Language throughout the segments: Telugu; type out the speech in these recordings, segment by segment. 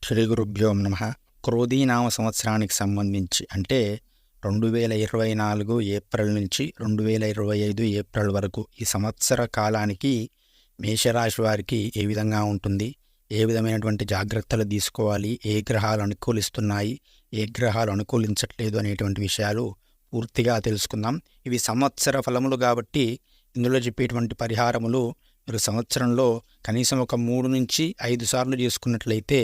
శ్రీ గురుభ్యో నమః. క్రోధీనామ సంవత్సరానికి సంబంధించి అంటే 2024 ఏప్రిల్ నుంచి 2025 ఏప్రిల్ వరకు ఈ సంవత్సర కాలానికి మేషరాశి వారికి ఏ విధంగా ఉంటుంది, ఏ విధమైనటువంటి జాగ్రత్తలు తీసుకోవాలి, ఏ గ్రహాలు అనుకూలిస్తున్నాయి, ఏ గ్రహాలు అనుకూలించట్లేదు అనేటువంటి విషయాలు పూర్తిగా తెలుసుకుందాం. ఇవి సంవత్సర ఫలములు కాబట్టి ఇందులో చెప్పేటువంటి పరిహారములు మీరు సంవత్సరంలో కనీసం ఒక 3 నుంచి 5 సార్లు చేసుకున్నట్లయితే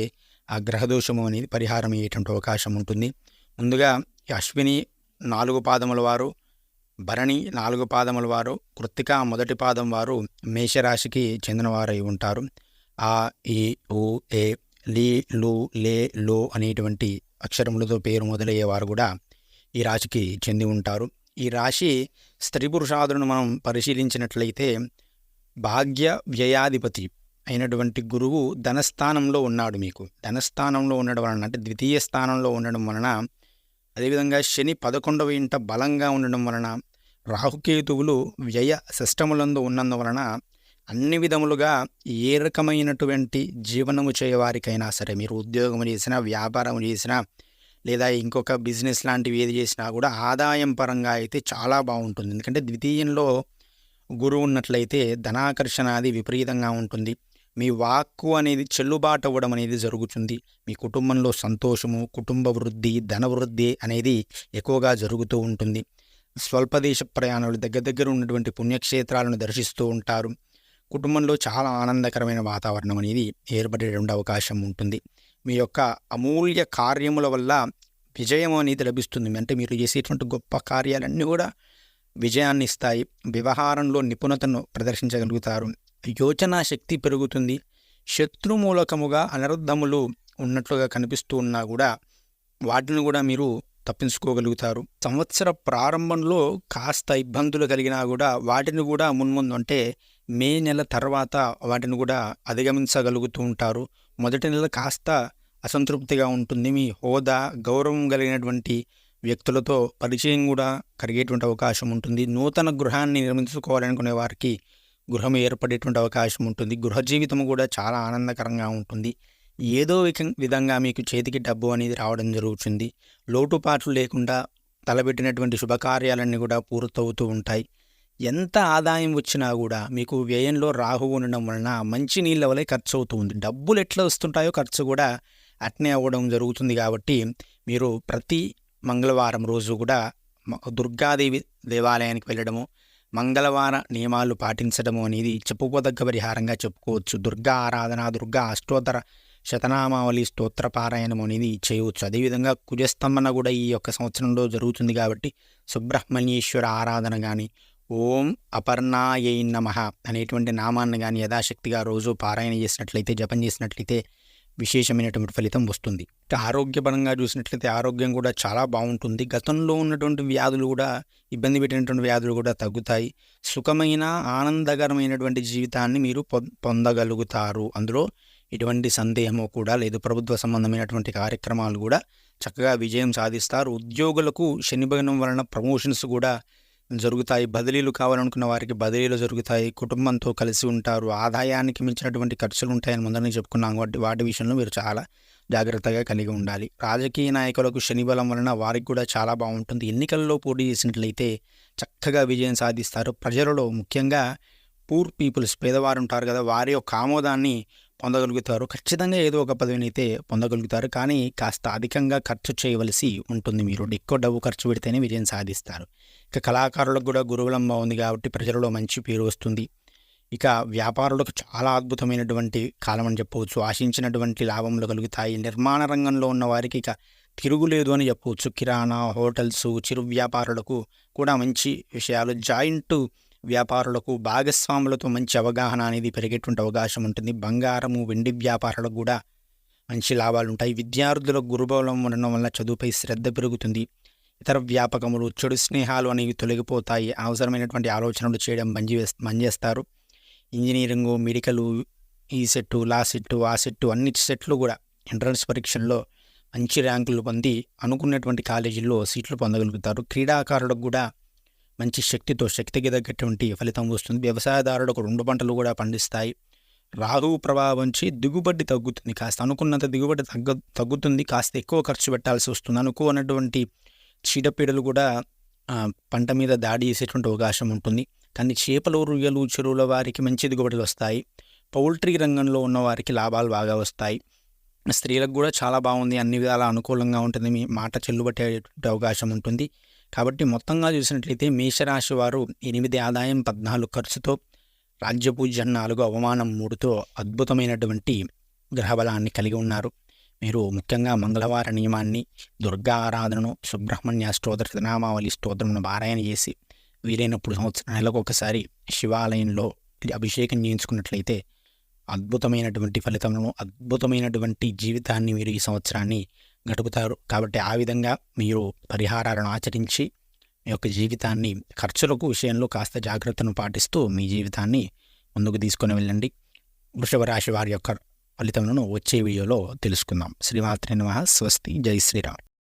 ఆ గ్రహదోషము అనేది పరిహారం అయ్యేటువంటి అవకాశం ఉంటుంది. ముందుగా అశ్విని 4 పాదముల వారు, భరణి 4 పాదముల వారు, కృత్తిక మొదటి పాదం వారు మేషరాశికి చెందినవారై ఉంటారు. ఆ, ఈ, ఉ, ఏ, లీ, లు, లే, లో అనేటువంటి అక్షరములతో పేరు మొదలయ్యేవారు కూడా ఈ రాశికి చెంది ఉంటారు. ఈ రాశి స్త్రీ పురుషాదులను మనం పరిశీలించినట్లయితే భాగ్య వ్యయాధిపతి అయినటువంటి గురువు ధనస్థానంలో ఉన్నాడు. మీకు ధనస్థానంలో ఉండడం వలన అంటే ద్వితీయ స్థానంలో ఉండడం వలన, అదేవిధంగా శని 11వ ఇంట బలంగా ఉండడం వలన, రాహుకేతువులు వ్యయ షష్టములందు ఉన్నందువలన అన్ని విధములుగా ఏ రకమైనటువంటి జీవనము చేయవారికైనా సరే, మీరు ఉద్యోగం చేసినా, వ్యాపారం చేసినా, లేదా ఇంకొక బిజినెస్ లాంటివి ఏది చేసినా కూడా ఆదాయం పరంగా అయితే చాలా బాగుంటుంది. ఎందుకంటే ద్వితీయంలో గురువు ఉన్నట్లయితే ధనాకర్షణ అది విపరీతంగా ఉంటుంది. మీ వాక్కు అనేది చెల్లుబాటు అవ్వడం అనేది జరుగుతుంది. మీ కుటుంబంలో సంతోషము, కుటుంబ వృద్ధి, ధన వృద్ధి అనేది ఎక్కువగా జరుగుతూ ఉంటుంది. స్వల్పదేశ ప్రయాణాలు, దగ్గర ఉన్నటువంటి పుణ్యక్షేత్రాలను దర్శిస్తూ ఉంటారు. కుటుంబంలో చాలా ఆనందకరమైన వాతావరణం అనేది ఏర్పడేటువంటి అవకాశం ఉంటుంది. మీ యొక్క అమూల్య కార్యముల వల్ల విజయం అనేది లభిస్తుంది. అంటే మీరు చేసేటువంటి గొప్ప కార్యాలన్నీ కూడా విజయాన్ని ఇస్తాయి. వ్యవహారంలో నిపుణతను ప్రదర్శించగలుగుతారు. యోచనా శక్తి పెరుగుతుంది. శత్రుమూలకముగా అనర్థములు ఉన్నట్లుగా కనిపిస్తూ ఉన్నా కూడా వాటిని కూడా మీరు తప్పించుకోగలుగుతారు. సంవత్సర ప్రారంభంలో కాస్త ఇబ్బందులు కలిగినా కూడా వాటిని కూడా మున్ముందు అంటే మే నెల తర్వాత వాటిని కూడా అధిగమించగలుగుతూ ఉంటారు. మొదటి నెల కాస్త అసంతృప్తిగా ఉంటుంది. మీ హోదా, గౌరవం కలిగినటువంటి వ్యక్తులతో పరిచయం కూడా కలిగేటువంటి అవకాశం ఉంటుంది. నూతన గృహాన్ని నిర్మించుకోవాలనుకునే వారికి గృహం ఏర్పడేటువంటి అవకాశం ఉంటుంది. గృహ జీవితం కూడా చాలా ఆనందకరంగా ఉంటుంది. ఏదో విధంగా మీకు చేతికి డబ్బు అనేది రావడం జరుగుతుంది. లోటుపాట్లు లేకుండా తలబెట్టినటువంటి శుభకార్యాలన్నీ కూడా పూర్తవుతూ ఉంటాయి. ఎంత ఆదాయం వచ్చినా కూడా మీకు వ్యయంలో రాహువు ఉండడం వలన మంచి నీళ్ళ వలె ఖర్చు అవుతూ ఉంది. డబ్బులు ఎట్లా వస్తుంటాయో ఖర్చు కూడా అట్నే అవ్వడం జరుగుతుంది. కాబట్టి మీరు ప్రతి మంగళవారం రోజు కూడా దుర్గాదేవి దేవాలయానికి వెళ్ళడము, మంగళవార నియమాలు పాటించడము అనేది చెప్పుకోదగ్గ పరిహారంగా చెప్పుకోవచ్చు. దుర్గా ఆరాధన, దుర్గా అష్టోత్తర శతనామావళి స్తోత్ర పారాయణం అనేది చేయవచ్చు. అదేవిధంగా కుజస్తంభన కూడా ఈ యొక్క సంవత్సరంలో జరుగుతుంది. కాబట్టి సుబ్రహ్మణ్యేశ్వర ఆరాధన కానీ, ఓం అపర్ణాయై నమః అనేటువంటి నామాన్ని కానీ యథాశక్తిగా రోజు పారాయణ చేసినట్లయితే, జపం చేసినట్లయితే విశేషమైనటువంటి ఫలితం వస్తుంది. ఆరోగ్యపరంగా చూసినట్లయితే ఆరోగ్యం కూడా చాలా బాగుంటుంది. గతంలో ఉన్నటువంటి వ్యాధులు కూడా, ఇబ్బంది పెట్టినటువంటి వ్యాధులు కూడా తగ్గుతాయి. సుఖమైన ఆనందకరమైనటువంటి జీవితాన్ని మీరు పొందగలుగుతారు. అందులో ఎటువంటి సందేహము కూడా లేదు. ప్రభుత్వ సంబంధమైనటువంటి కార్యక్రమాలు కూడా చక్కగా విజయం సాధిస్తారు. ఉద్యోగులకు శని భగ్నం వలన ప్రమోషన్స్ కూడా జరుగుతాయి. బదిలీలు కావాలనుకున్న వారికి బదిలీలు జరుగుతాయి. కుటుంబంతో కలిసి ఉంటారు. ఆదాయానికి మించినటువంటి ఖర్చులు ఉంటాయని ముందరనే చెప్పుకున్నాం కాబట్టి వాటి విషయంలో మీరు చాలా జాగ్రత్తగా కలిగి ఉండాలి. రాజకీయ నాయకులకు శని బలం వలన వారికి కూడా చాలా బాగుంటుంది. ఎన్నికల్లో పోటీ చేసినట్లయితే చక్కగా విజయం సాధిస్తారు. ప్రజలలో ముఖ్యంగా పూర్ పీపుల్స్, పేదవారు ఉంటారు కదా, వారి యొక్క ఆమోదాన్ని పొందగలుగుతారు. ఖచ్చితంగా ఏదో ఒక పదవిని అయితే పొందగలుగుతారు. కానీ కాస్త అధికంగా ఖర్చు చేయవలసి ఉంటుంది. మీరు ఎక్కువ డబ్బు ఖర్చు పెడితేనే విజయం సాధిస్తారు. ఇక కళాకారులకు కూడా గురుబలం బాగుంది కాబట్టి ప్రజలలో మంచి పేరు వస్తుంది. ఇక వ్యాపారులకు చాలా అద్భుతమైనటువంటి కాలం అని చెప్పవచ్చు. ఆశించినటువంటి లాభములు కలుగుతాయి. నిర్మాణ రంగంలో ఉన్న వారికి ఇక తిరుగులేదు అని చెప్పవచ్చు. కిరాణా, హోటల్స్, చిరు వ్యాపారులకు కూడా మంచి విషయాలు. జాయింట్ వ్యాపారులకు, భాగస్వాములతో మంచి అవగాహన అనేది పెరిగేటువంటి అవకాశం ఉంటుంది. బంగారము, వెండి వ్యాపారులకు కూడా మంచి లాభాలు ఉంటాయి. విద్యార్థులకు గురుబలం ఉండడం వల్ల చదువుపై శ్రద్ధ పెరుగుతుంది. ఇతర వ్యాపకములు, చెడు స్నేహాలు అనేవి తొలగిపోతాయి. అవసరమైనటువంటి ఆలోచనలు చేయడం బంద్ చేస్తారు. ఇంజనీరింగు, మెడికలు, ఈ సెట్టు, లా సెట్టు, ఆ సెట్టు అన్ని సెట్లు కూడా ఎంట్రన్స్ పరీక్షల్లో మంచి ర్యాంకులు పొంది అనుకున్నటువంటి కాలేజీల్లో సీట్లు పొందగలుగుతారు. క్రీడాకారులకు కూడా మంచి శక్తికి తగ్గటువంటి ఫలితం వస్తుంది. వ్యవసాయదారులకు 2 పంటలు కూడా పండిస్తాయి. రాహువు ప్రభావంచి దిగుబడి తగ్గుతుంది, కాస్త అనుకున్నంత దిగుబడి తగ్గుతుంది, కాస్త ఎక్కువ ఖర్చు పెట్టాల్సి వస్తుంది. అనుకోనటువంటి చీడపీడలు కూడా పంట మీద దాడి చేసేటువంటి అవకాశం ఉంటుంది. కానీ చేపలు, రొయ్యలు, చెరువుల వారికి మంచి దిగుబడులు వస్తాయి. పౌల్ట్రీ రంగంలో ఉన్న వారికి లాభాలు బాగా వస్తాయి. స్త్రీలకు కూడా చాలా బాగుంది, అన్ని విధాలా అనుకూలంగా ఉంటుంది, మీ మాట చెల్లుబట్టే అవకాశం ఉంటుంది. కాబట్టి మొత్తంగా చూసినట్లయితే మేషరాశి వారు 8 ఆదాయం 14 ఖర్చుతో, రాజ్యపూజ్యం 4 అవమానం 3తో అద్భుతమైనటువంటి గ్రహబలాన్ని కలిగి ఉన్నారు. మీరు ముఖ్యంగా మంగళవార నియమాన్ని, దుర్గా ఆరాధనను, సుబ్రహ్మణ్య స్తోత్ర శతనామావళి స్తోత్రమును పారాయణ చేసి వీలైనప్పుడు సంవత్సరం నెలకు ఒకసారి శివాలయంలో అభిషేకం చేయించుకున్నట్లయితే అద్భుతమైనటువంటి ఫలితములను, అద్భుతమైనటువంటి జీవితాన్ని మీరు ఈ సంవత్సరాన్ని గడుపుతారు. కాబట్టి ఆ విధంగా మీరు పరిహారాలను ఆచరించి మీ యొక్క జీవితాన్ని ఖర్చులకు విషయంలో కాస్త జాగ్రత్తను పాటిస్తూ మీ జీవితాన్ని ముందుకు తీసుకొని వెళ్ళండి. వృషభ రాశి వారి యొక్క ఫలితములను వచ్చే వీడియోలో తెలుసుకుందాం. శ్రీమాత్రే నమః. స్వస్తి. జై శ్రీరామ్.